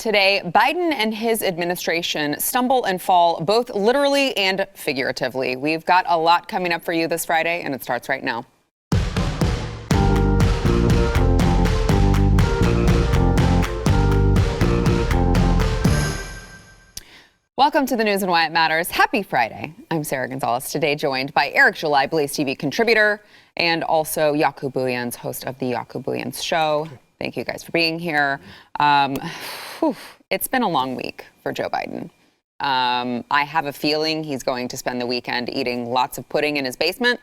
Today, Biden and his administration stumble and fall both literally and figuratively. We've got a lot coming up for you this Friday, and it starts right now. Welcome to the news and why it matters. Happy Friday. I'm Sarah Gonzalez, today joined by Eric July, Blaze TV contributor, and also Jaco Booyens, host of the Jaco Booyens Show. Thank you guys for being here. It's been a long week for Joe Biden. I have a feeling he's going to spend the weekend eating lots of pudding in his basement.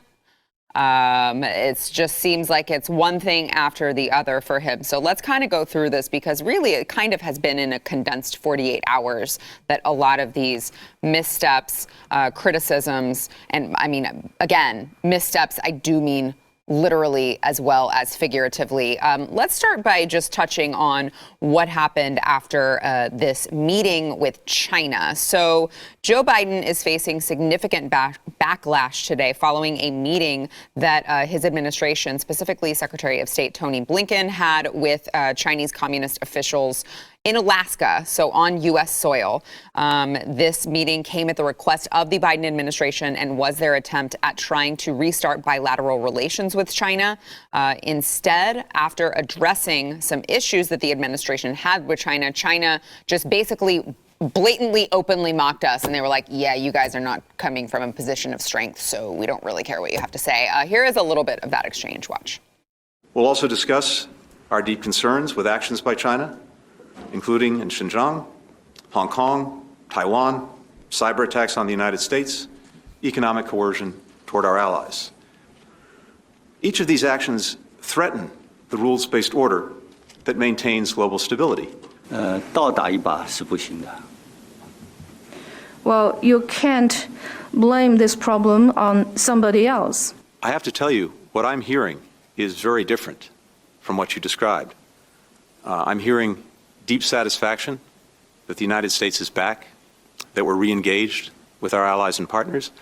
It just seems like it's one thing after the other for him. So let's kind of go through this, because really it kind of has been in a condensed 48 hours that a lot of these missteps, criticisms, and I mean, again, missteps, I do mean literally as well as figuratively. Let's start by just touching on what happened after this meeting with China. So Joe Biden is facing significant backlash today following a meeting that his administration, specifically Secretary of State Tony Blinken, had with Chinese communist officials in Alaska, so on U.S. soil. This meeting came at the request of the Biden administration and was their attempt at trying to restart bilateral relations with China. Instead, after addressing some issues that the administration had with China, China just basically blatantly, openly mocked us. And they were like, yeah, you guys are not coming from a position of strength, so we don't really care what you have to say. Here is a little bit of that exchange. Watch. We'll also discuss our deep concerns with actions by China, including in Xinjiang, Hong Kong, Taiwan, cyber attacks on the United States, economic coercion toward our allies. Each of these actions threaten the rules-based order that maintains global stability. 倒打一把是不行的。 Well, you can't blame this problem on somebody else. I have to tell you, what I'm hearing is very different from what you described. I'm hearing deep satisfaction that the United States is back, that we're re-engaged with our allies and partners.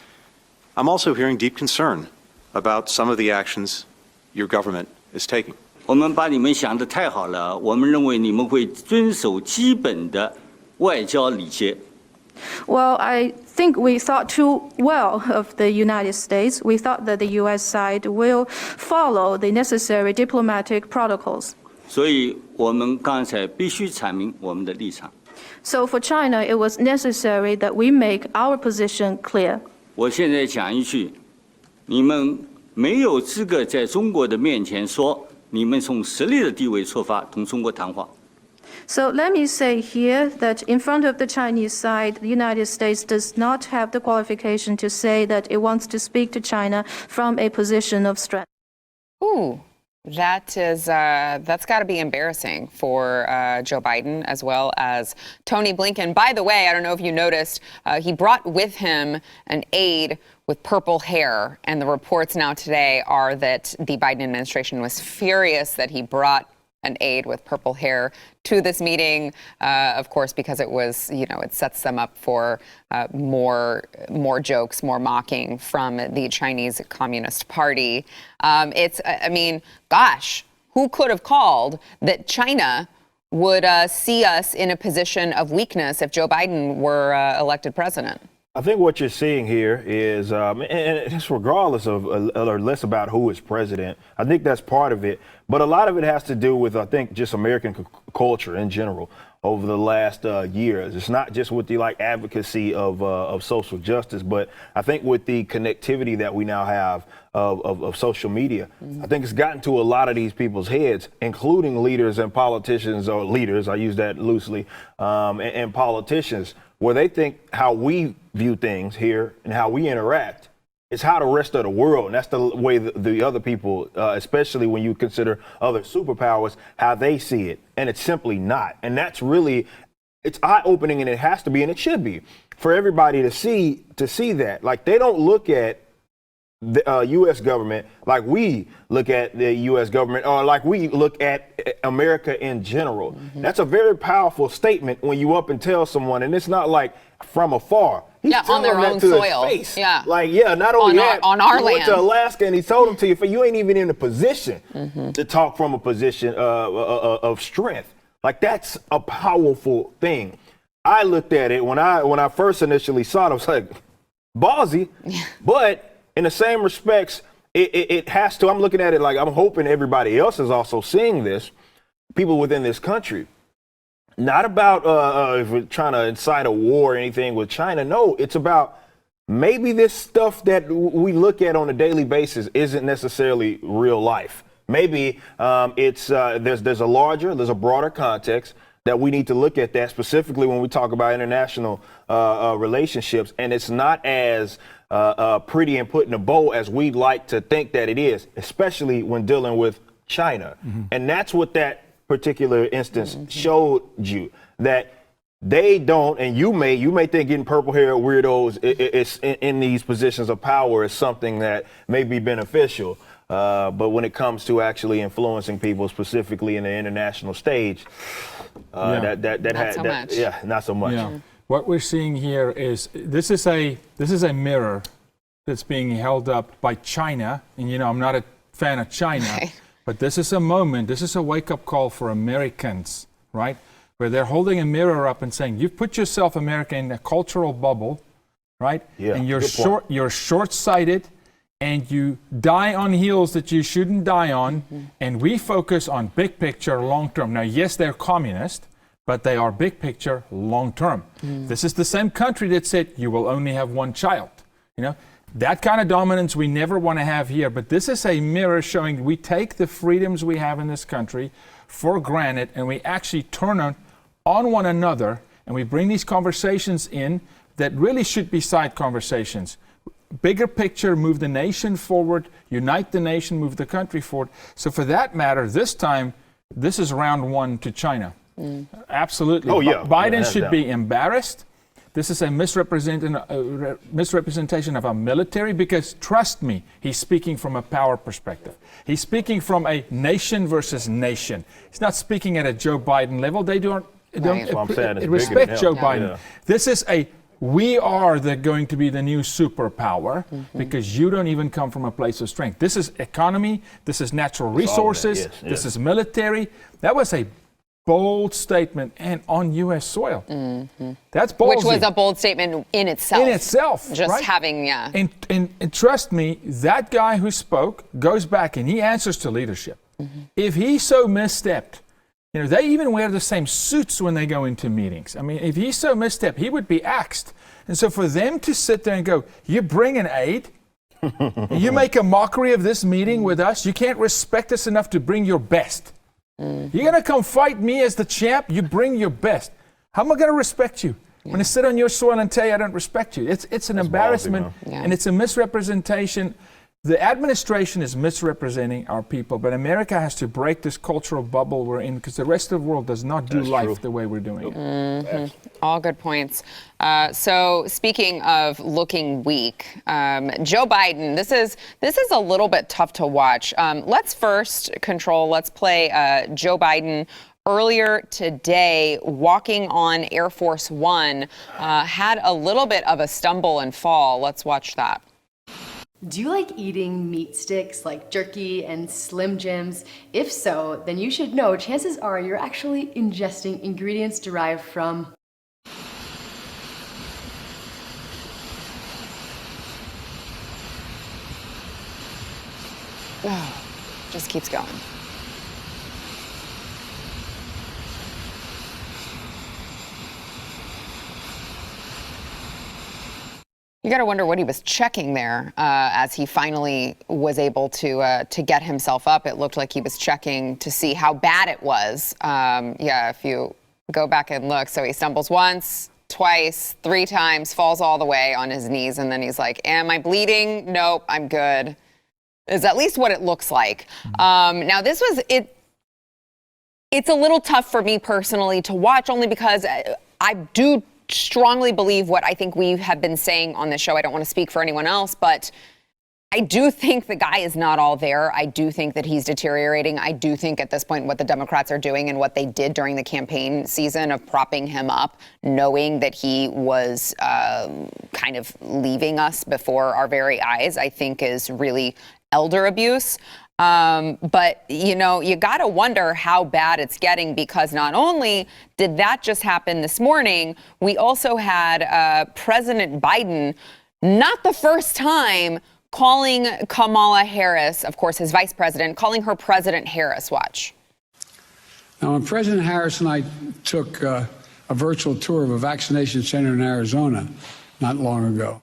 I'm also hearing deep concern about some of the actions your government is taking. 我们把你们想得太好了，我们认为你们会遵守基本的外交礼节。 Well, I think we thought too well of the United States. We thought that the U.S. side will follow the necessary diplomatic protocols. 所以我们刚才必须阐明我们的立场。 So for China, it was necessary that we make our position clear. 我现在讲一句，你们没有资格在中国的面前说你们从实力的地位出发同中国谈话。 So let me say here that in front of the Chinese side, the United States does not have the qualification to say that it wants to speak to China from a position of strength. Ooh. That's got to be embarrassing for Joe Biden as well as Tony Blinken. By the way, I don't know if you noticed, he brought with him an aide with purple hair. And the reports now today are that the Biden administration was furious that he brought an aide with purple hair to this meeting, of course, because it was, it sets them up for more jokes, more mocking from the Chinese Communist Party. Gosh, who could have called that China would see us in a position of weakness if Joe Biden were elected president? I think what you're seeing here is, and it's regardless of or less about who is president, I think that's part of it. But a lot of it has to do with, I think, just American culture in general over the last years. It's not just with the advocacy of social justice, but I think with the connectivity that we now have of social media, I think it's gotten to a lot of these people's heads, including leaders and politicians, or leaders, I use that loosely, and politicians, where they think how we view things here and how we interact is how the rest of the world, and that's the way the other people, especially when you consider other superpowers, how they see it. And it's simply not. And that's really, it's eye-opening, and it has to be, and it should be, for everybody to see that. Like, they don't look at the U.S. government like we look at the U.S. government, or like we look at America in general. Mm-hmm. That's a very powerful statement when you up and tell someone, and it's not like from afar. He's on their own soil. Face. Yeah. Like, not only on our he land. Went to Alaska and he told him to you, you ain't even in a position to talk from a position of strength. Like, that's a powerful thing. I looked at it when I first initially saw it, I was like, ballsy. But in the same respects, it has to, I'm looking at it like I'm hoping everybody else is also seeing this, people within this country. Not about if we're trying to incite a war or anything with China. No, it's about maybe this stuff that we look at on a daily basis isn't necessarily real life. Maybe there's a broader context that we need to look at that, specifically when we talk about international relationships, and it's not as pretty and put in a bow as we'd like to think that it is, especially when dealing with China. And that's what that particular instance showed you, that they don't, and you may think getting purple-haired weirdos it's in these positions of power is something that may be beneficial. But when it comes to actually influencing people, specifically in the international stage, not so much. Yeah. What we're seeing here is this is a mirror that's being held up by China, and I'm not a fan of China, right. But this is a moment. This is a wake-up call for Americans, right? Where they're holding a mirror up and saying, "You've put yourself, America, in a cultural bubble, right? Yeah, and you're good point. you're short-sighted." And you die on heels that you shouldn't die on, and we focus on big picture, long term. Now, yes, they're communist, but they are big picture, long term. This is the same country that said you will only have one child. That kind of dominance we never want to have here. But this is a mirror showing we take the freedoms we have in this country for granted, and we actually turn on one another, and we bring these conversations in that really should be side conversations. Bigger picture, move the nation forward, unite the nation, move the country forward. So for that matter, this time, this is round one to China. Absolutely. Oh, yeah. Biden Hands should down. be embarrassed. This is a misrepresentation of our military, because trust me, he's speaking from a power perspective. He's speaking from a nation versus nation. He's not speaking at a Joe Biden level. They don't That's what I'm saying, it's bigger respect than Joe him. Biden. Yeah. This is we are going to be the new superpower, because you don't even come from a place of strength. This is economy. This is natural resources. Yes, This yes. is military. That was a bold statement, and on U.S. soil. That's ballsy. Which was a bold statement in itself. In itself, Just right? having, yeah. And trust me, that guy who spoke goes back and he answers to leadership. If he so misstepped, they even wear the same suits when they go into meetings. I mean, if he so misstepped, he would be axed. And so for them to sit there and go, you bring an aide, you make a mockery of this meeting with us, you can't respect us enough to bring your best. You're going to come fight me as the champ, you bring your best. How am I going to respect you? I'm going to sit on your soil and tell you I don't respect you. It's an embarrassment, ballsy, man. and it's a misrepresentation. The administration is misrepresenting our people, but America has to break this cultural bubble we're in, because the rest of the world does not do That's life true. the way we're doing it. All good points. So speaking of looking weak, Joe Biden, this is a little bit tough to watch. Let's first let's play Joe Biden earlier today walking on Air Force One, had a little bit of a stumble and fall. Let's watch that. Do you like eating meat sticks like jerky and Slim Jims? If so, then you should know chances are you're actually ingesting ingredients derived from Just keeps going. You got to wonder what he was checking there as he finally was able to get himself up. It looked like he was checking to see how bad it was. If you go back and look, so he stumbles once, twice, 3 times, falls all the way on his knees, and then he's like, am I bleeding? Nope, I'm good. Is at least what it looks like. Now, this was it. It's a little tough for me personally to watch, only because I do strongly believe what I think we have been saying on this show. I don't want to speak for anyone else, but I do think the guy is not all there. I do think that he's deteriorating. I do think at this point what the Democrats are doing and what they did during the campaign season of propping him up, knowing that he was kind of leaving us before our very eyes, I think is really elder abuse. But, you got to wonder how bad it's getting, because not only did that just happen this morning, we also had President Biden, not the first time, calling Kamala Harris, of course, his vice president, calling her President Harris. Watch. Now, when President Harris and I took a virtual tour of a vaccination center in Arizona not long ago.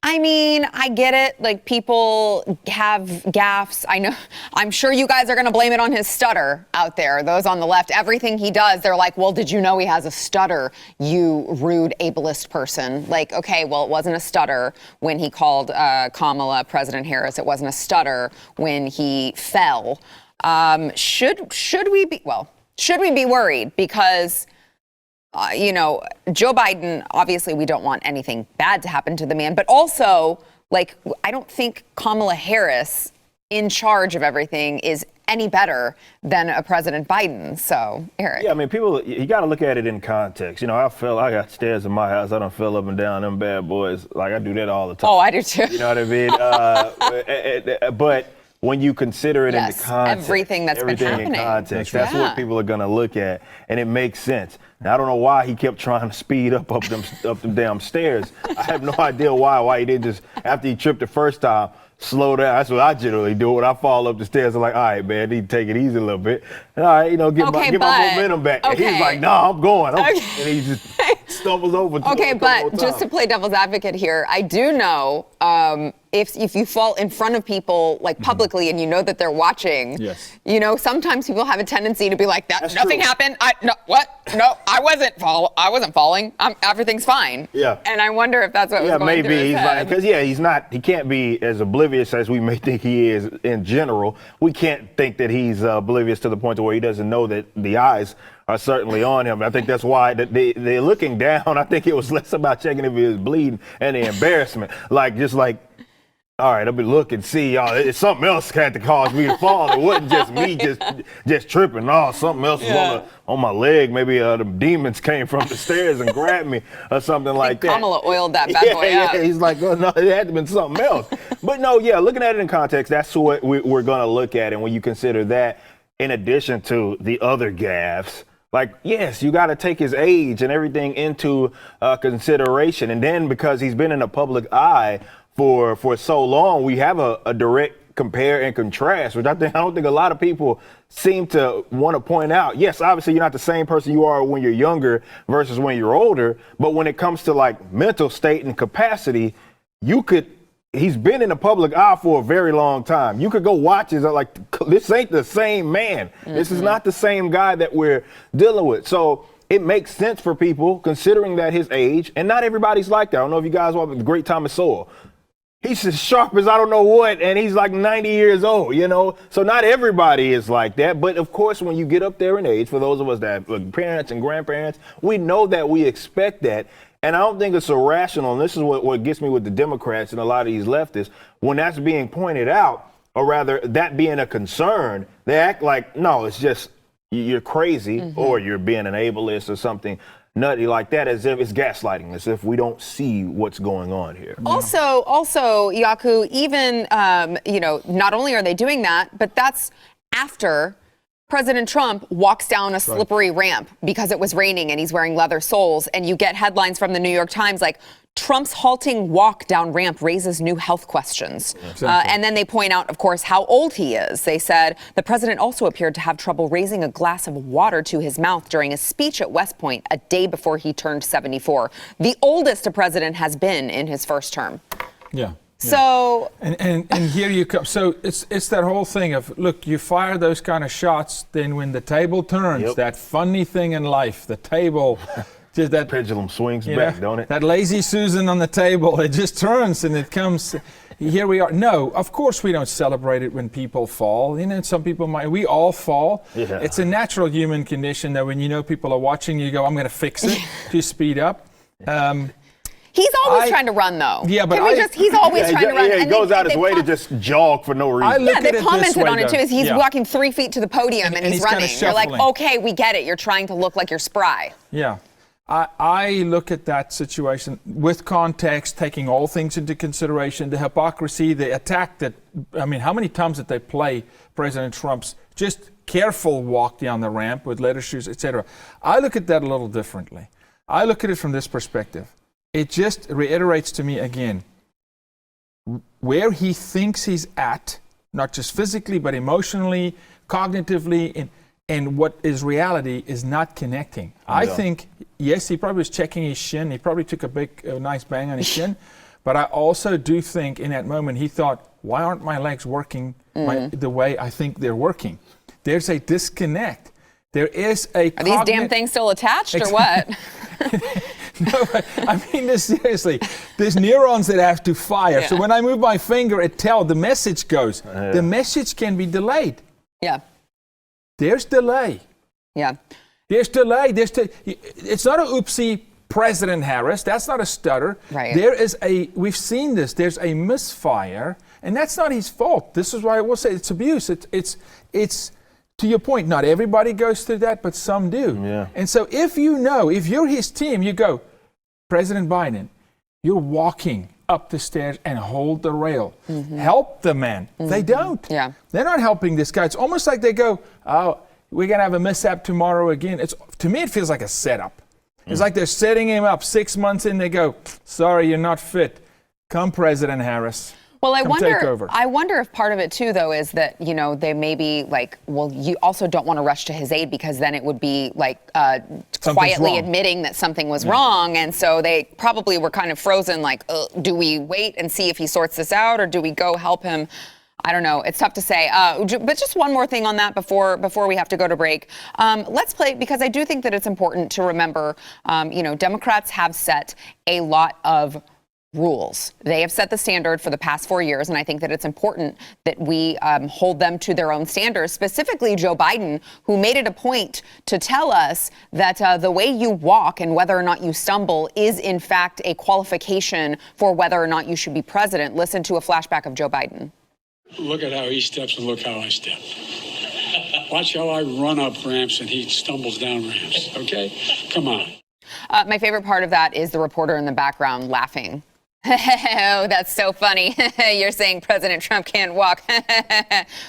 I mean, I get it. Like, people have gaffes. I know. I'm sure you guys are going to blame it on his stutter out there. Those on the left, everything he does, they're like, well, did you know he has a stutter, you rude ableist person? Like, okay, well, it wasn't a stutter when he called Kamala President Harris. It wasn't a stutter when he fell. Should we be worried? Because Joe Biden, obviously we don't want anything bad to happen to the man, but also, like, I don't think Kamala Harris in charge of everything is any better than a President Biden. So, Eric. Yeah, I mean, you got to look at it in context. I got stairs in my house. I don't fell up and down them bad boys. Like, I do that all the time. Oh, I do too. You know what I mean? But when you consider it in the context, everything that's been happening. In context, that's what people are going to look at, and it makes sense. Now, I don't know why he kept trying to speed up them damn stairs. I have no idea why he didn't just, after he tripped the first time, slow down. That's what I generally do when I fall up the stairs. I'm like, all right, man, I need to take it easy a little bit. And all right, get my momentum back. And he's like, no, I'm going. And he just stumbles over. Okay, but just to play devil's advocate here, I do know if you fall in front of people, like, publicly, and you know that they're watching, sometimes people have a tendency to be like, nothing happened. No, I wasn't falling. Everything's fine. Yeah. And I wonder if that's what was going maybe through his head. Because he can't be as oblivious as we may think he is in general. We can't think that he's oblivious to the point to where he doesn't know that the eyes are certainly on him. I think that's why they're looking down. I think it was less about checking if he was bleeding and the embarrassment. All right, I'll be looking, see, y'all. Something else had to cause me to fall. It wasn't just me just tripping. No, something else was on my leg. Maybe the demons came from the stairs and grabbed me or something like that. Kamala oiled that bad boy up. Yeah, he's like, oh, no, it had to have been something else. But no, looking at it in context, that's what we're going to look at. And when you consider that, in addition to the other gaffes, like, yes, you got to take his age and everything into consideration. And then because he's been in the public eye for so long, we have a direct compare and contrast, which I don't think a lot of people seem to want to point out. Yes, obviously you're not the same person you are when you're younger versus when you're older, but when it comes to, like, mental state and capacity, he's been in the public eye for a very long time. You could go watch it, like, this ain't the same man. Mm-hmm. This is not the same guy that we're dealing with. So it makes sense for people, considering that his age, and not everybody's like that. I don't know if you guys watch The Great Thomas Sowell. He's as sharp as I don't know what, and he's like 90 years old, So not everybody is like that. But, of course, when you get up there in age, for those of us that have parents and grandparents, we know that we expect that. And I don't think it's irrational, and this is what gets me with the Democrats and a lot of these leftists, when that's being pointed out, or rather that being a concern, they act like, no, it's just you're crazy or you're being an ableist or something nutty like that, as if it's gaslighting, as if we don't see what's going on here. Also, Yaku, even, not only are they doing that, but that's after President Trump walks down a slippery ramp because it was raining and he's wearing leather soles, and you get headlines from the New York Times like, Trump's halting walk down ramp raises new health questions. Exactly. And then they point out, of course, how old he is. They said the president also appeared to have trouble raising a glass of water to his mouth during a speech at West Point a day before he turned 74. The oldest a president has been in his first term. Yeah. So and here you come. So it's that whole thing of, look, you fire those kind of shots, then when the table turns, that funny thing in life, the table, just that pendulum swings back, don't it? That lazy Susan on the table, it just turns and it comes. Here we are. No, of course we don't celebrate it when people fall. Some people might. We all fall. Yeah. It's a natural human condition that when people are watching, you go, I'm going to fix it to speed up. He's always trying to run, though. Yeah, but he's always trying to run. Yeah, he goes out his way to just jog for no reason. They commented on it, too. He's walking 3 feet to the podium and he's running. You're like, okay, we get it. You're trying to look like you're spry. Yeah. I look at that situation with context, taking all things into consideration, the hypocrisy, the attack that, I mean, how many times did they play President Trump's just careful walk down the ramp with leather shoes, etc. I look at that a little differently. I look at it from this perspective. It just reiterates to me again where he thinks he's at, not just physically, but emotionally, cognitively, and what is reality is not connecting. I think, yes, he probably was checking his shin. He probably took a nice bang on his shin. But I also do think in that moment he thought, why aren't my legs working the way I think they're working? There's a disconnect. There is a Are these damn things still attached or what? No, I mean this seriously. There's neurons that have to fire. Yeah. So when I move my finger, the message goes. The message can be delayed. Yeah. There's delay. Yeah. There's delay. It's not a oopsie, President Harris. That's not a stutter. Right. We've seen this. There's a misfire, and that's not his fault. This is why I will say it's abuse. It's to your point, not everybody goes through that, but some do. Yeah. And so if you're his team, you go, President Biden, you're walking up the stairs and hold the rail. Help the man. They don't. Yeah. They're not helping this guy. It's almost like they go, oh, we're going to have a mishap tomorrow again. To me, it feels like a setup. It's like they're setting him up 6 months in. They go, sorry, you're not fit. Come, President Harris. Well, Take over. I wonder if part of it too, though, is that, they may be like, well, you also don't want to rush to his aid because then it would be like quietly wrong. admitting that something was wrong. And so they probably were kind of frozen, like, do we wait and see if he sorts this out or do we go help him? I don't know. It's tough to say. But just one more thing on that before we have to go to break. Let's play, because I do think that it's important to remember, Democrats have set a lot of rules. They have set the standard for the past 4 years, and I think that it's important that we hold them to their own standards, specifically Joe Biden, who made it a point to tell us that the way you walk and whether or not you stumble is, in fact, a qualification for whether or not you should be president. Listen to a flashback of Joe Biden. Look at how he steps and look how I step. Watch how I run up ramps and he stumbles down ramps, okay? Come on. My favorite part of that is the reporter in the background laughing. Oh, that's so funny. You're saying President Trump can't walk.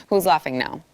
Who's laughing now?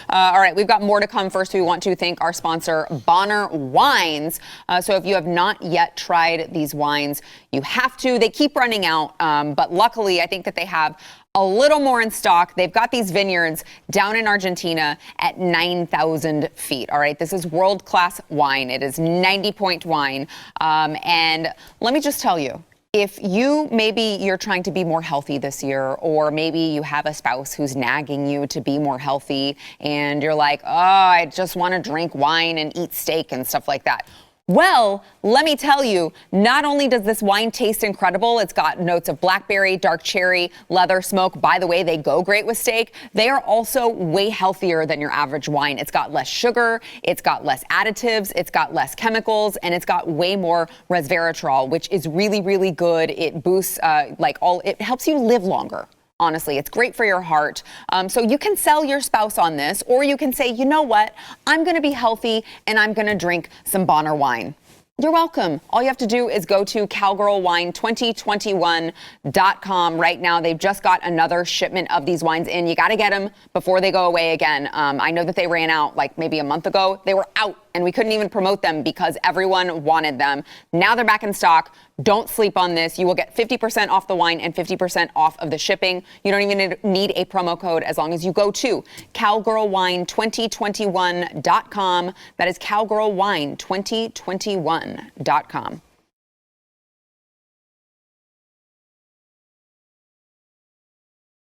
All right, we've got more to come. First, we want to thank our sponsor, Bonner Wines. So if you have not yet tried these wines, you have to. They keep running out, but luckily, I think that they have a little more in stock. They've got these vineyards down in Argentina at 9,000 feet. All right, this is world-class wine. It is 90-point wine. And let me just tell you, if you're trying to be more healthy this year, or maybe you have a spouse who's nagging you to be more healthy and you're like, oh, I just want to drink wine and eat steak and stuff like that. Well, let me tell you, not only does this wine taste incredible, it's got notes of blackberry, dark cherry, leather, smoke. By the way, they go great with steak. They are also way healthier than your average wine. It's got less sugar, it's got less additives, it's got less chemicals, and it's got way more resveratrol, which is really, really good. It boosts, it helps you live longer. Honestly, it's great for your heart. So you can sell your spouse on this, or you can say, you know what? I'm going to be healthy and I'm going to drink some Bonner wine. You're welcome. All you have to do is go to cowgirlwine2021.com right now. They've just got another shipment of these wines in. You got to get them before they go away again. I know that they ran out like maybe a month ago. They were out and we couldn't even promote them because everyone wanted them. Now they're back in stock. Don't sleep on this. You will get 50% off the wine and 50% off of the shipping. You don't even need a promo code as long as you go to cowgirlwine2021.com. That is cowgirlwine2021.com.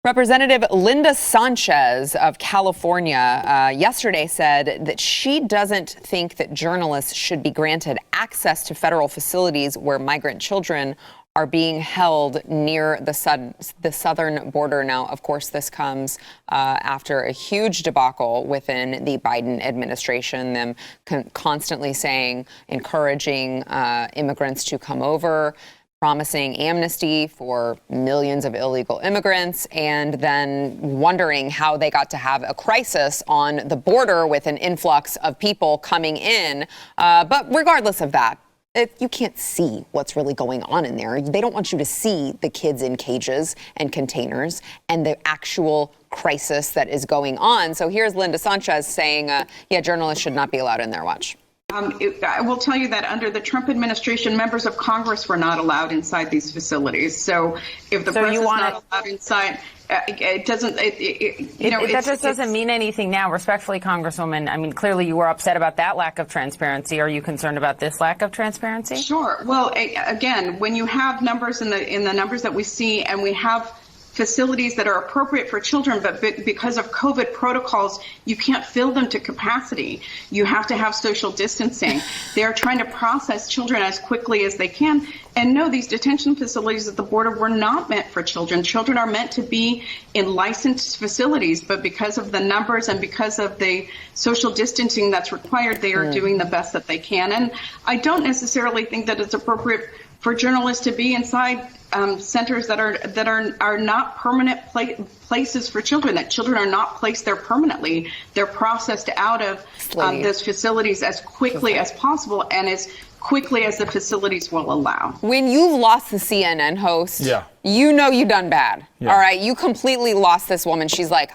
Representative Linda Sanchez of California yesterday said that she doesn't think that journalists should be granted access to federal facilities where migrant children are being held near the southern border. Now, of course, this comes after a huge debacle within the Biden administration, them constantly saying, encouraging immigrants to come over, promising amnesty for millions of illegal immigrants, and then wondering how they got to have a crisis on the border with an influx of people coming in. But regardless of that, you can't see what's really going on in there. They don't want you to see the kids in cages and containers and the actual crisis that is going on. So here's Linda Sanchez saying, yeah, journalists should not be allowed in there. Watch. I will tell you that under the Trump administration, members of Congress were not allowed inside these facilities. So if the press is not allowed inside, it doesn't, that just doesn't mean anything now. Respectfully, Congresswoman, I mean, clearly you were upset about that lack of transparency. Are you concerned about this lack of transparency? Sure. Well, again, when you have numbers in the numbers that we see, and we have facilities that are appropriate for children, but because of COVID protocols, you can't fill them to capacity. You have to have social distancing. They're trying to process children as quickly as they can. And no, these detention facilities at the border were not meant for children. Children are meant to be in licensed facilities, but because of the numbers and because of the social distancing that's required, they are doing the best that they can. And I don't necessarily think that it's appropriate for journalists to be inside centers that are not permanent places for children, that children are not placed there permanently. They're processed out of those facilities as quickly as possible and as quickly as the facilities will allow. When you've lost the CNN host, you know you've done bad. All right, you completely lost this woman. She's like,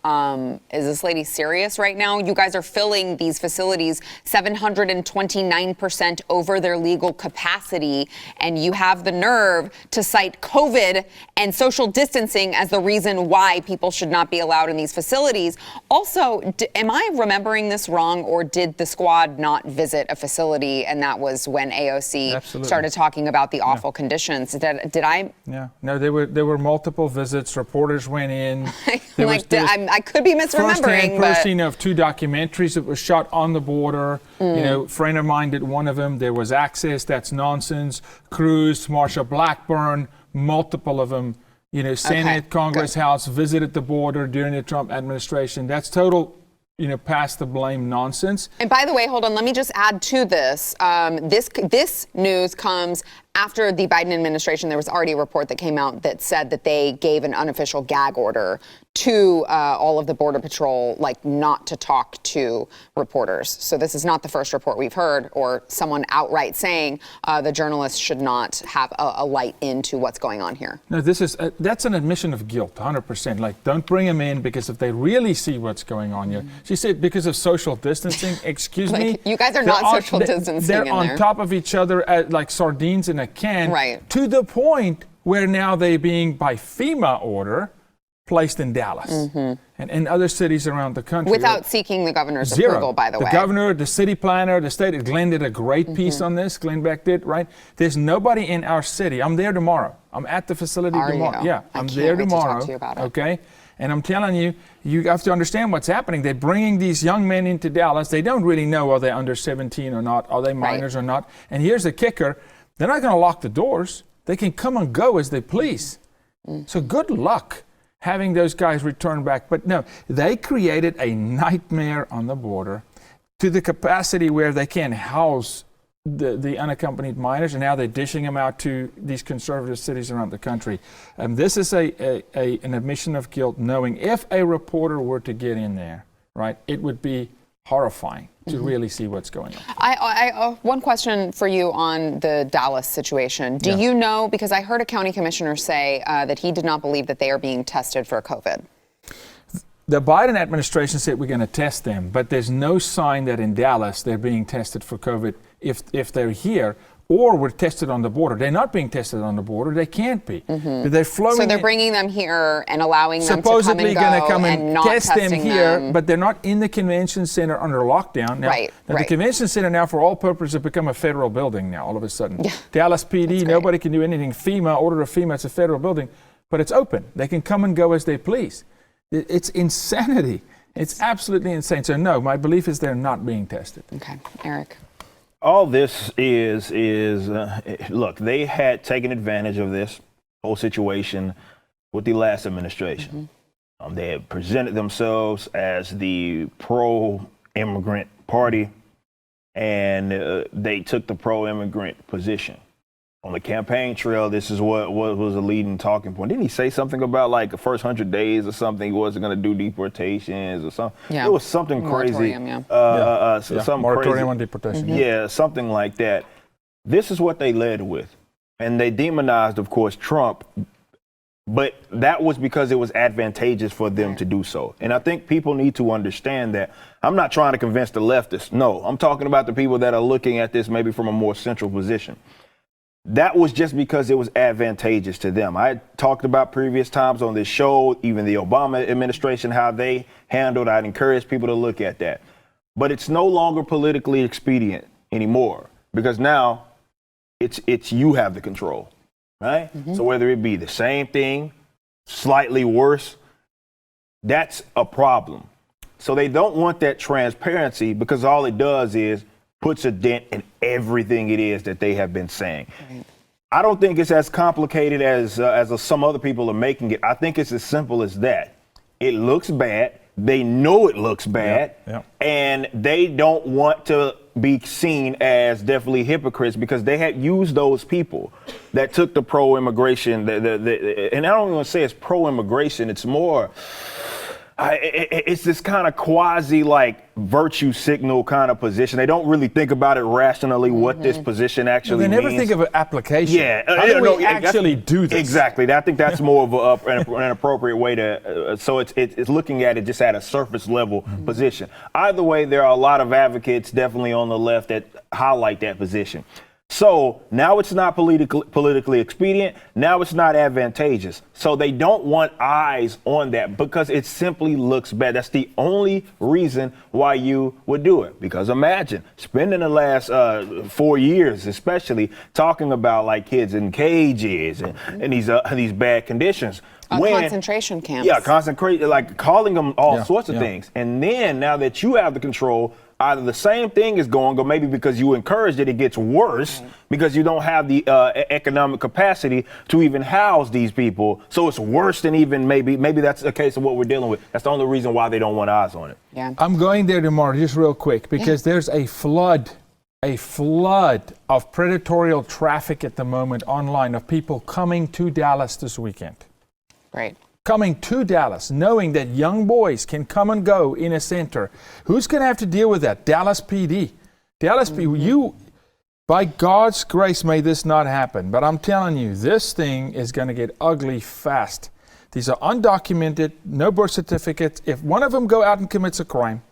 is this lady serious right now? You guys are filling these facilities 729% over their legal capacity, and you have the nerve to cite COVID and social distancing as the reason why people should not be allowed in these facilities. Also, am I remembering this wrong, or did the squad not visit a facility, and that was when AOC started talking about the awful conditions? Did I? Yeah, no, there were multiple visits. Reporters went in. I could be misremembering, but of 2 documentaries that were shot on the border. You know, a friend of mine did one of them. There was Access, That's Nonsense, Cruz, Marsha Blackburn, multiple of them. You know, Senate, Congress, House visited the border during the Trump administration. That's total, pass the blame nonsense. And by the way, hold on, let me just add to this. This news comes after the Biden administration. There was already a report that came out that said that they gave an unofficial gag order to all of the Border Patrol, like not to talk to reporters. So this is not the first report we've heard, or someone outright saying the journalists should not have a light into what's going on here. No, that's an admission of guilt, 100%. Like, don't bring them in, because if they really see what's going on here, she said because of social distancing. Excuse me, you guys are not social distancing. They're on top of each other like sardines in a can, right? To the point where now they're being, by FEMA order, placed in Dallas and in other cities around the country. Without seeking the governor's approval, by the way. The governor, the city planner, the state. Glenn did a great piece on this. Glenn Beck did, right? There's nobody in our city. I'm there tomorrow. I'm at the facility tomorrow. Yeah, I'm there tomorrow. To talk to you about it. Okay? And I'm telling you, you have to understand what's happening. They're bringing these young men into Dallas. They don't really know, are they under 17 or not? Are they minors or not? And here's the kicker. They're not going to lock the doors. They can come and go as they please. So good luck having those guys return back. But no, they created a nightmare on the border to the capacity where they can't house the unaccompanied minors, and now they're dishing them out to these conservative cities around the country. This is an admission of guilt, knowing if a reporter were to get in there, right, it would be horrifying to really see what's going on. I one question for you on the Dallas situation. Do you know, because I heard a county commissioner say that he did not believe that they are being tested for COVID. The Biden administration said we're going to test them, but there's no sign that in Dallas they're being tested for COVID if they're here, or were tested on the border. They're not being tested on the border. They can't be. They're flowing. So they're bringing them here and allowing them supposedly to come and go, come and not test them here, them. But they're not in the convention center under lockdown. Now, the convention center now, for all purposes, has become a federal building now, all of a sudden. Dallas PD, nobody can do anything. FEMA, order of FEMA, it's a federal building, but it's open. They can come and go as they please. It's insanity. It's absolutely insane. So no, my belief is they're not being tested. Okay, Eric. All this is look, they had taken advantage of this whole situation with the last administration. They had presented themselves as the pro-immigrant party, and they took the pro-immigrant position. On the campaign trail, this is what was a leading talking point. Didn't he say something about like the first 100 days or something? He wasn't going to do deportations or something. Yeah. It was something crazy. Moratorium, something moratorium crazy. on deportation. Yeah, something like that. This is what they led with. And they demonized, of course, Trump. But that was because it was advantageous for them to do so. And I think people need to understand that. I'm not trying to convince the leftists. No, I'm talking about the people that are looking at this maybe from a more central position. That was just because it was advantageous to them. I talked about previous times on this show, even the Obama administration, how they handled. I'd encourage people to look at that. But it's no longer politically expedient anymore because now it's you have the control. Right? So whether it be the same thing, slightly worse, that's a problem. So they don't want that transparency because all it does is puts a dent in everything it is that they have been saying. Right. I don't think it's as complicated as some other people are making it. I think it's as simple as that. It looks bad. They know it looks bad, and they don't want to be seen as definitely hypocrites because they had used those people that took the pro-immigration, and I don't even want to say it's pro-immigration. It's more, it's this kind of quasi like virtue signal kind of position. They don't really think about it rationally what this position actually means. They never think of an application. Yeah, how do we actually do this? Exactly. I think that's more of an appropriate way to. So it's looking at it just at a surface level position. Either way, there are a lot of advocates definitely on the left that highlight that position. So now it's not politically expedient. Now it's not advantageous. So they don't want eyes on that because it simply looks bad. That's the only reason why you would do it. Because imagine spending the last 4 years, especially talking about like kids in cages and these bad conditions. Concentration camps. Yeah, like calling them all sorts of things. And then now that you have the control, either the same thing is going, or maybe because you encourage it gets worse because you don't have the economic capacity to even house these people. So it's worse than even maybe that's a case of what we're dealing with. That's the only reason why they don't want eyes on it. Yeah. I'm going there tomorrow just real quick because there's a flood of predatorial traffic at the moment online of people coming to Dallas this weekend. Right. Coming to Dallas, knowing that young boys can come and go in a center. Who's going to have to deal with that? Dallas PD. Dallas PD, by God's grace, may this not happen. But I'm telling you, this thing is going to get ugly fast. These are undocumented, no birth certificates. If one of them go out and commits a crime,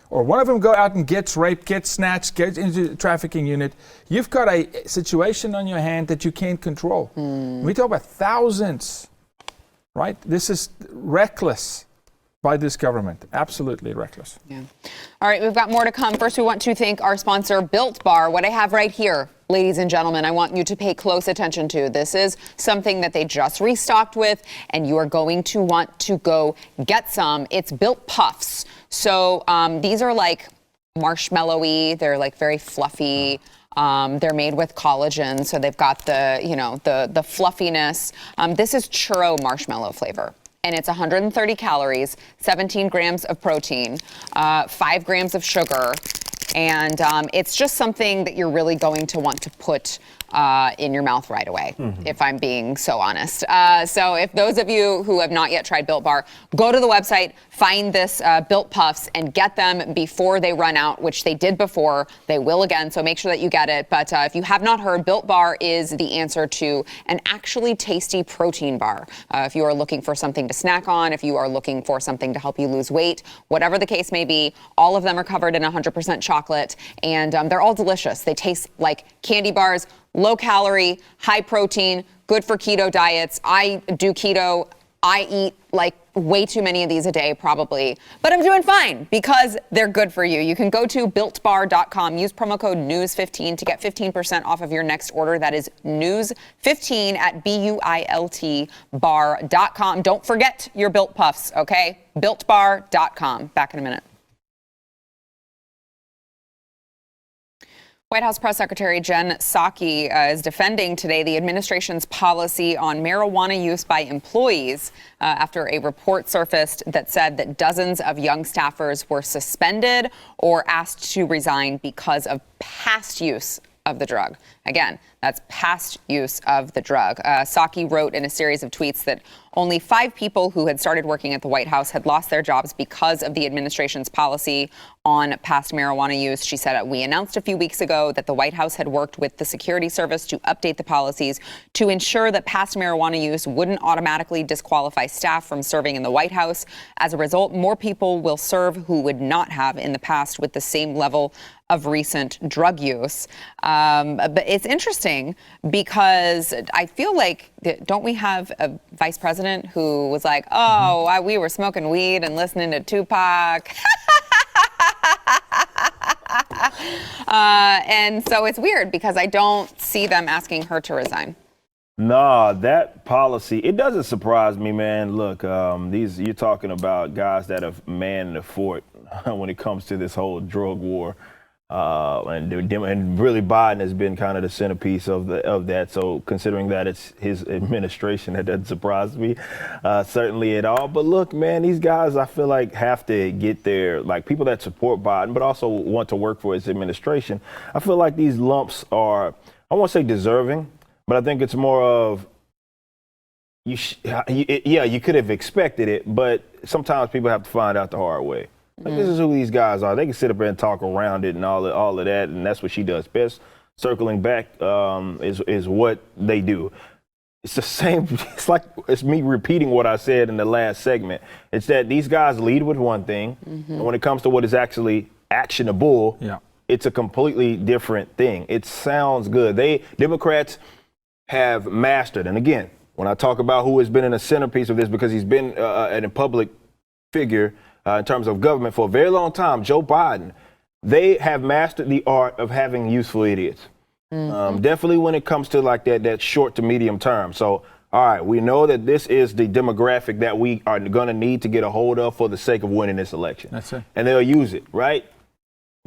or one of them go out and gets raped, gets snatched, gets into the trafficking unit, you've got a situation on your hand that you can't control. We talk about thousands. Right? This is reckless by this government. Absolutely reckless. Yeah. All right, we've got more to come. First, we want to thank our sponsor, Built Bar. What I have right here, ladies and gentlemen, I want you to pay close attention to. This is something that they just restocked with, and you are going to want to go get some. It's Built Puffs. So these are like marshmallowy. They're like very fluffy. They're made with collagen, so they've got the fluffiness. This is churro marshmallow flavor, and it's 130 calories, 17 grams of protein, 5 grams of sugar, and it's just something that you're really going to want to put in your mouth right away, if I'm being so honest. So if those of you who have not yet tried Built Bar, go to the website, find this Built Puffs, and get them before they run out, which they did before. They will again, so make sure that you get it. But if you have not heard, Built Bar is the answer to an actually tasty protein bar. If you are looking for something to snack on, if you are looking for something to help you lose weight, whatever the case may be, all of them are covered in 100% chocolate, and they're all delicious. They taste like candy bars. Low calorie, high protein, good for keto diets. I do keto. I eat like way too many of these a day probably, but I'm doing fine because they're good for you. You can go to BuiltBar.com, use promo code NEWS15 to get 15% off of your next order. That is NEWS15 at BUILTBar.com. Don't forget your Built Puffs, okay? BuiltBar.com. Back in a minute. White House Press Secretary Jen Psaki is defending today the administration's policy on marijuana use by employees after a report surfaced that said that dozens of young staffers were suspended or asked to resign because of past use of the drug. Again, That's past use of the drug. Psaki wrote in a series of tweets that only 5 people who had started working at the White House had lost their jobs because of the administration's policy on past marijuana use. She said, we announced a few weeks ago that the White House had worked with the security service to update the policies to ensure that past marijuana use wouldn't automatically disqualify staff from serving in the White House. As a result, more people will serve who would not have in the past with the same level of recent drug use. But it's interesting because I feel like, don't we have a vice president who was like, we were smoking weed and listening to Tupac? And so it's weird because I don't see them asking her to resign. No, that policy, it doesn't surprise me, man. Look, you're talking about guys that have manned the fort when it comes to this whole drug war. And really Biden has been kind of the centerpiece of that. So considering that it's his administration, that doesn't surprise me certainly at all. But look, man, these guys I feel like have to get there, like people that support Biden, but also want to work for his administration. I feel like these lumps are, I won't say deserving, but I think it's more of, you could have expected it, but sometimes people have to find out the hard way. Like, this is who these guys are. They can sit up there and talk around it and all of that, and that's what she does best. Circling back is what they do. It's the same. It's me repeating what I said in the last segment. It's that these guys lead with one thing, and when it comes to what is actually actionable, it's a completely different thing. It sounds good. Democrats have mastered, and again, when I talk about who has been in the centerpiece of this, because he's been a public figure in terms of government for a very long time, Joe Biden, they have mastered the art of having useful idiots. Definitely when it comes to like that short to medium term. So, all right, we know that this is the demographic that we are going to need to get a hold of for the sake of winning this election. That's it. And they'll use it, right?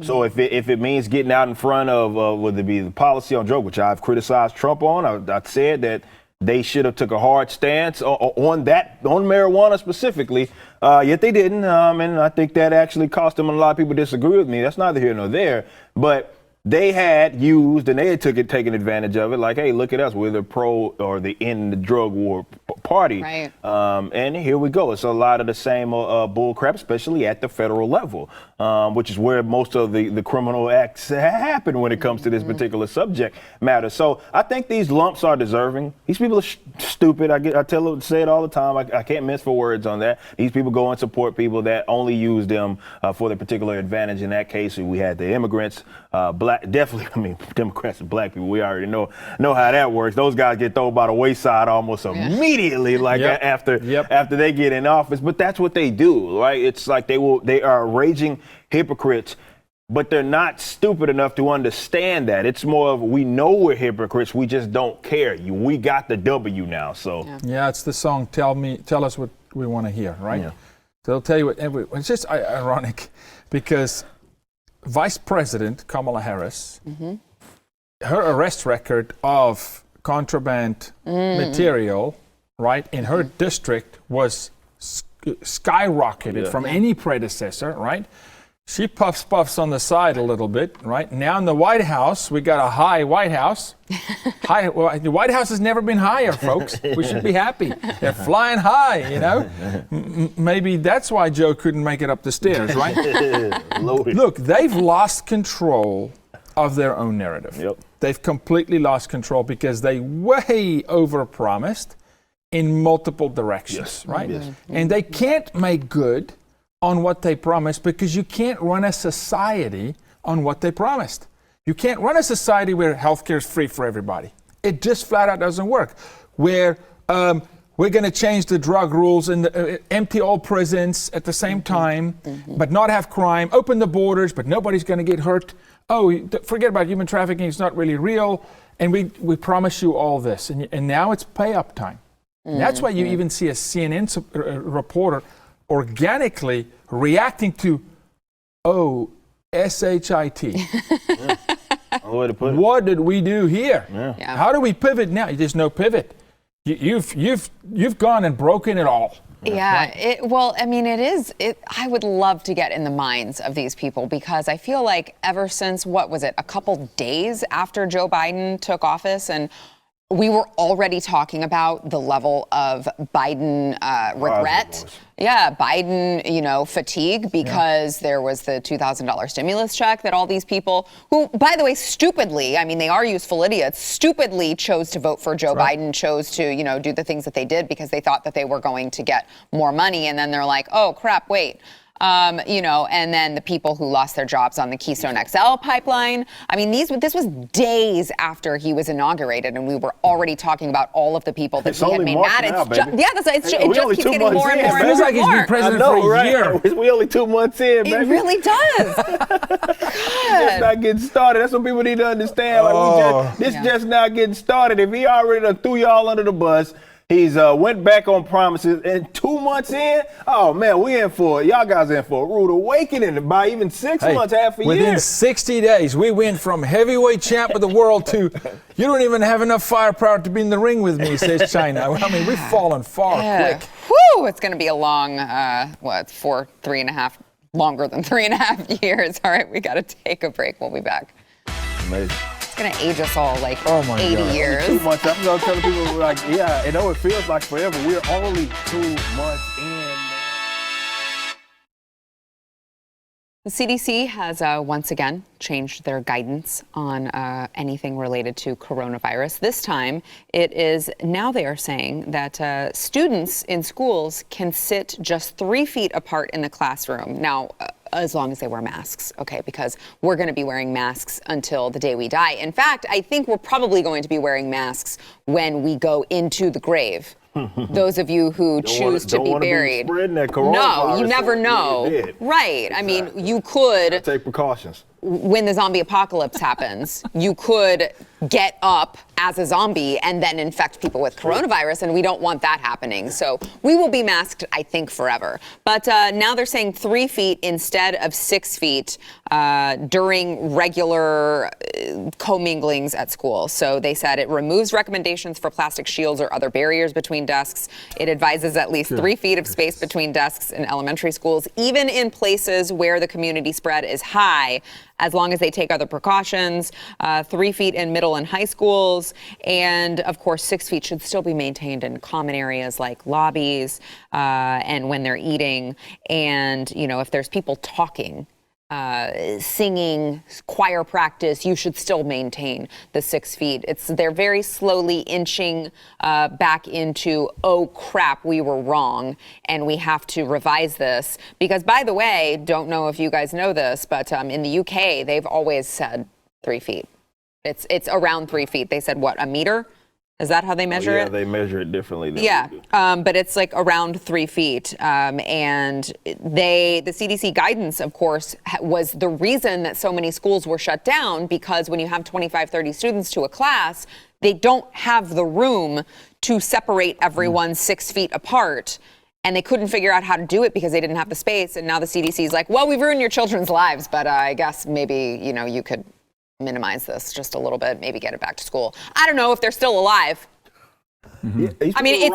So if it means getting out in front of whether it be the policy on drug, which I've criticized Trump on, I said that they should have took a hard stance on marijuana specifically, yet they didn't. And I think that actually cost them, and a lot of people disagree with me. That's neither here nor there. But they had used and they had taken advantage of it. Like, hey, look at us. We're the pro or the in the drug war party. Right. And here we go. It's a lot of the same bull crap, especially at the federal level, which is where most of the criminal acts happen when it comes to this particular subject matter. So I think these lumps are deserving. These people are stupid. I say it all the time. I can't miss for words on that. These people go and support people that only use them for their particular advantage. In that case, we had the immigrants, Democrats and black people. We already know how that works. Those guys get thrown by the wayside almost immediately, after they get in office. But that's what they do, right? It's like they are raging hypocrites, but they're not stupid enough to understand that. It's more of, we know we're hypocrites, we just don't care. We got the W now. So it's the song Tell Us What We Want to Hear, right? So they'll tell you what. It's just ironic because Vice President Kamala Harris, her arrest record of contraband material, right, in her district was skyrocketed from any predecessor, right? She puffs on the side a little bit, right? Now in the White House, we got a high White House. The White House has never been higher, folks. We should be happy. They're flying high, you know? Maybe that's why Joe couldn't make it up the stairs, right? Look, they've lost control of their own narrative. They've completely lost control because they way overpromised in multiple directions, right? And they can't make good on what they promised because you can't run a society on what they promised. You can't run a society where healthcare is free for everybody. It just flat out doesn't work. Where we're going to change the drug rules and empty all prisons at the same time, but not have crime, open the borders, but nobody's going to get hurt. Oh, forget about human trafficking, it's not really real. And we promise you all this. And now it's pay up time. And that's why you even see a CNN reporter organically reacting to, SHIT. What did we do here? How do we pivot now? There's no pivot. You've gone and broken it all. Yeah, well, I mean, I would love to get in the minds of these people because I feel like ever since, what was it, a couple days after Joe Biden took office, and we were already talking about the level of Biden regret. Yeah, Biden, fatigue because there was the $2,000 stimulus check that all these people who, by the way, stupidly, I mean, they are useful idiots, stupidly chose to vote for Joe Biden, chose to, do the things that they did because they thought that they were going to get more money. And then they're like, oh, crap, wait. And then the people who lost their jobs on the Keystone XL pipeline. I mean, this was days after he was inaugurated, and we were already talking about all of the people that he had made mad. It just keeps getting more and more. It feels like he's been president for a year. We only 2 months in, baby. It really does. Just not getting started. That's what people need to understand. This just not getting started. If he already done threw y'all under the bus, he's went back on promises, and 2 months in, oh man, y'all guys in for a rude awakening by even 6 months, half a year. Within 60 days, we went from heavyweight champ of the world to you don't even have enough firepower to be in the ring with me, says China. I mean, we've fallen far quick. Whew, it's going to be a long, longer than 3.5 years. All right, we got to take a break. We'll be back. Amazing. It's going to age us all like 80 God. years. 2 months. I'm going to tell people, I know it feels like forever. We're only 2 months in. The CDC has once again changed their guidance on anything related to coronavirus. This time, now they are saying that students in schools can sit just 3 feet apart in the classroom. Now, as long as they wear masks, okay, because we're going to be wearing masks until the day we die. In fact, I think we're probably going to be wearing masks when we go into the grave. Those of you who choose to be buried. No, you never know. Right. Exactly. I mean, you could take precautions. When the zombie apocalypse happens, you could get up as a zombie and then infect people with coronavirus, and we don't want that happening. So we will be masked, I think, forever. But now they're saying 3 feet instead of 6 feet during regular comminglings at school. So they said it removes recommendations for plastic shields or other barriers between desks. It advises at least 3 feet of space between desks in elementary schools, even in places where the community spread is high, as long as they take other precautions, 3 feet in middle and high schools, and of course 6 feet should still be maintained in common areas like lobbies and when they're eating. And, if there's people talking, singing, choir practice, you should still maintain the 6 feet. They're very slowly inching back into, oh crap, we were wrong, and we have to revise this. Because, by the way, don't know if you guys know this, but in the UK, they've always said 3 feet. It's around 3 feet. They said, what, a meter? Is that how they measure it? Yeah, they measure it differently. But it's like around 3 feet. And the CDC guidance, of course, was the reason that so many schools were shut down, because when you have 25, 30 students to a class, they don't have the room to separate everyone 6 feet apart. And they couldn't figure out how to do it because they didn't have the space. And now the CDC is like, well, we've ruined your children's lives, but I guess maybe, you could minimize this just a little bit, maybe get it back to school. I don't know if they're still alive. Mm-hmm. Yeah, I mean,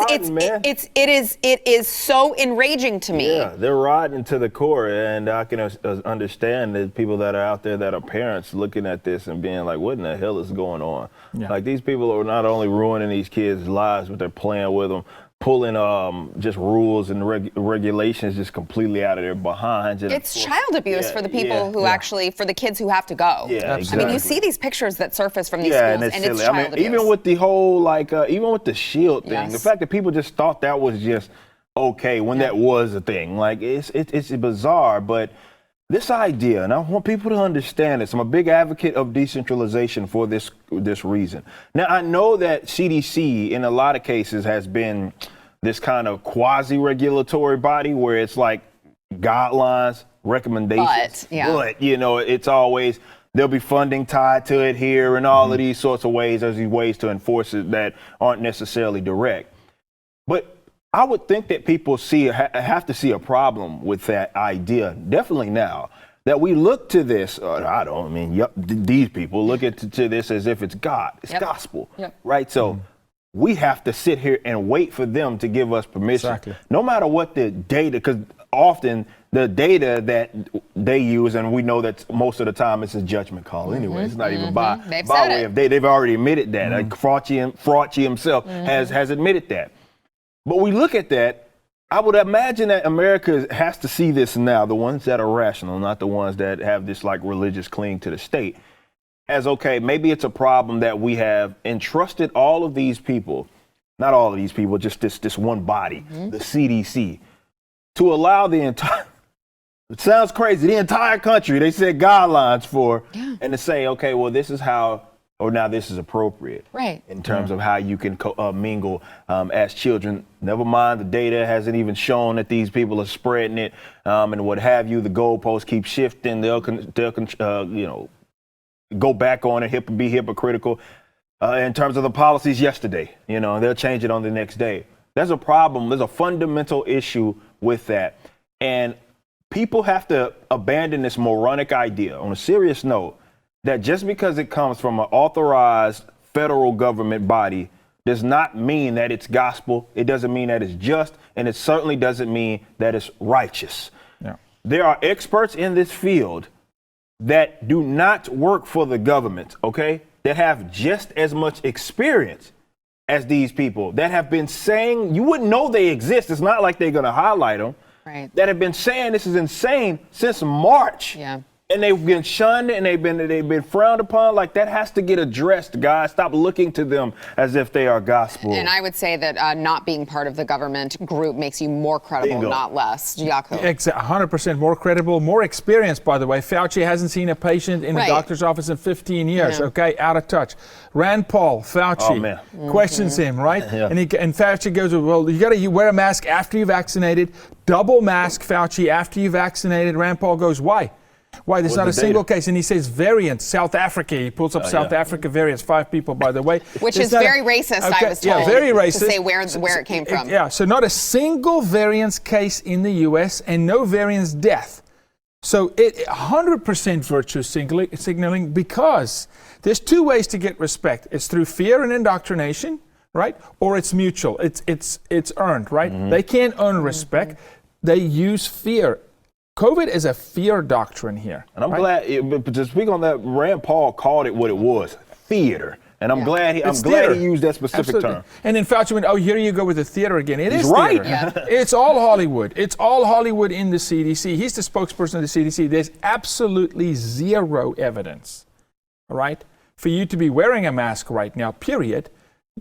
it is so enraging to me. Yeah, they're rotten to the core, and I can understand the people that are out there that are parents looking at this and being like, "What in the hell is going on?" Yeah. Like, these people are not only ruining these kids' lives, but they're playing with them, pulling just rules and regulations just completely out of their behinds. And it's child abuse for the people who actually, for the kids who have to go. Yeah, exactly. I mean, you see these pictures that surface from these schools, and it's child abuse. Even with the whole, even with the shield thing, the fact that people just thought that was just okay when that was a thing. Like, it's bizarre, but this idea, and I want people to understand this, I'm a big advocate of decentralization for this reason. Now, I know that CDC, in a lot of cases, has been this kind of quasi-regulatory body where it's like guidelines, recommendations. But it's always, there'll be funding tied to it here and all of these sorts of ways. There's these ways to enforce it that aren't necessarily direct. But I would think that people have to see a problem with that idea, definitely now, that we look to this, these people look to this as if it's God, it's gospel, right? So we have to sit here and wait for them to give us permission. Exactly. No matter what the data, because often the data that they use, and we know that most of the time it's a judgment call anyway. It's not even by They've said way it. of data. They've already admitted that. Like Fauci himself has admitted that. But we look at that, I would imagine that America has to see this now, the ones that are rational, not the ones that have this like religious cling to the state, as okay, maybe it's a problem that we have entrusted all of these people, not all of these people, just this one body, the CDC, to allow the entire, it sounds crazy, the entire country, they set guidelines for, and to say, okay, well, this is how, or now this is appropriate. Right. In terms of how you can mingle as children. Never mind, the data hasn't even shown that these people are spreading it and what have you. The goalposts keep shifting. They'll go back on it, be hypocritical in terms of the policies yesterday. They'll change it on the next day. There's a problem. There's a fundamental issue with that. And people have to abandon this moronic idea on a serious note that just because it comes from an authorized federal government body does not mean that it's gospel. It doesn't mean that it's just, and it certainly doesn't mean that it's righteous. Yeah. There are experts in this field that do not work for the government, okay, that have just as much experience as these people that have been saying, you wouldn't know they exist. It's not like they're going to highlight them. Right. That have been saying this is insane since March. Yeah. And they've been shunned and they've been frowned upon. Like, that has to get addressed, guys. Stop looking to them as if they are gospel. And I would say that not being part of the government group makes you more credible, Bingo. not less. Jaco. 100% more credible, more experienced, by the way. Fauci hasn't seen a patient in a Right. doctor's office in 15 years, Yeah. okay? Out of touch. Rand Paul, Fauci, Oh, man. questions him, right? Yeah. And Fauci goes, well, you got to wear a mask after you're vaccinated. Double mask, Fauci, after you're vaccinated. Rand Paul goes, why? Why? There's What's not the a single data? case. And he says variants, South Africa. He pulls up South Africa variants, 5 people, by the way. Which There's is not very racist, I was told. Yeah, very racist. To say where it came from. Yeah, so not a single variance case in the U.S. and no variance death. So 100% virtue signaling, because there's 2 ways to get respect. It's through fear and indoctrination, right? Or it's mutual. It's earned, right? They can't earn respect. They use fear. COVID is a fear doctrine here. And I'm right? glad, but to speak on that, Rand Paul called it what it was, theater. And I'm glad It's he theater. used that specific Absolutely. term. And then Fauci went, oh, here you go with the theater again. It He's is right. theater. It's all Hollywood. It's all Hollywood in the CDC. He's the spokesperson of the CDC. There's absolutely zero evidence, all right, for you to be wearing a mask right now, period.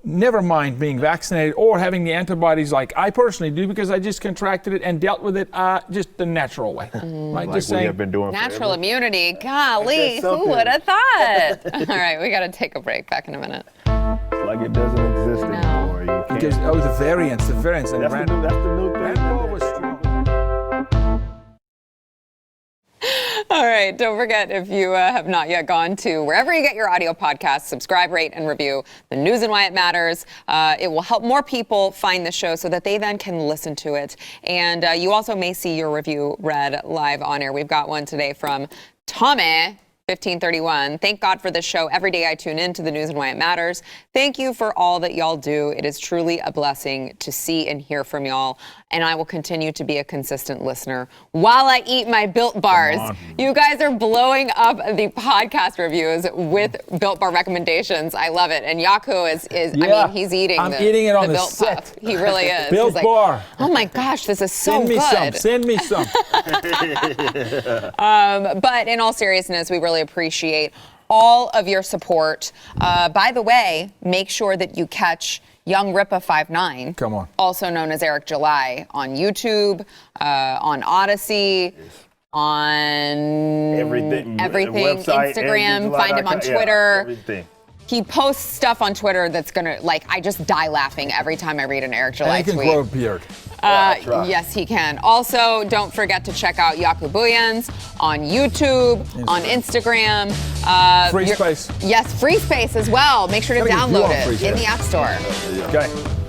Never mind being vaccinated or having the antibodies like I personally do, because I just contracted it and dealt with it just the natural way. Right? Like Just we saying, have been doing Natural forever. immunity. Golly, who something. would have thought? All right, we got to take a break. Back in a minute. Like it doesn't exist No. anymore. You can't. because, the variants. And That's the new thing. Rand Paul was strong. All right, don't forget, if you have not yet gone to wherever you get your audio podcasts, subscribe, rate, and review The News and Why It Matters. It will help more people find the show so that they then can listen to it. And you also may see your review read live on air. We've got one today from Tommy. 1531. Thank God for this show. Every day I tune in to The News and Why It Matters. Thank you for all that y'all do. It is truly a blessing to see and hear from y'all. And I will continue to be a consistent listener while I eat my Built Bars. You guys are blowing up the podcast reviews with Built Bar recommendations. I love it. And Yaku is I Yeah, mean, he's eating I'm eating it on the the Built set. Puff. He really is. Built He's like, Bar. oh my gosh, this is so Send me good. some. Send me some. But in all seriousness, we really appreciate all of your support. By the way, make sure that you catch Young Ripa 59, Come on. also known as Eric July, on YouTube, on Odyssey, on Everything. Instagram. Website, Find him on yeah, Twitter. everything. He posts stuff on Twitter that's gonna, I just die laughing every time I read an Eric July And he can tweet. grow a beard. try. Yes, he can. Also, don't forget to check out Yaku Buyans on YouTube, on Instagram. Free Space. Yes, Free Space as well. Make sure to Gotta get you download on Free it in Space. the App Store. Okay.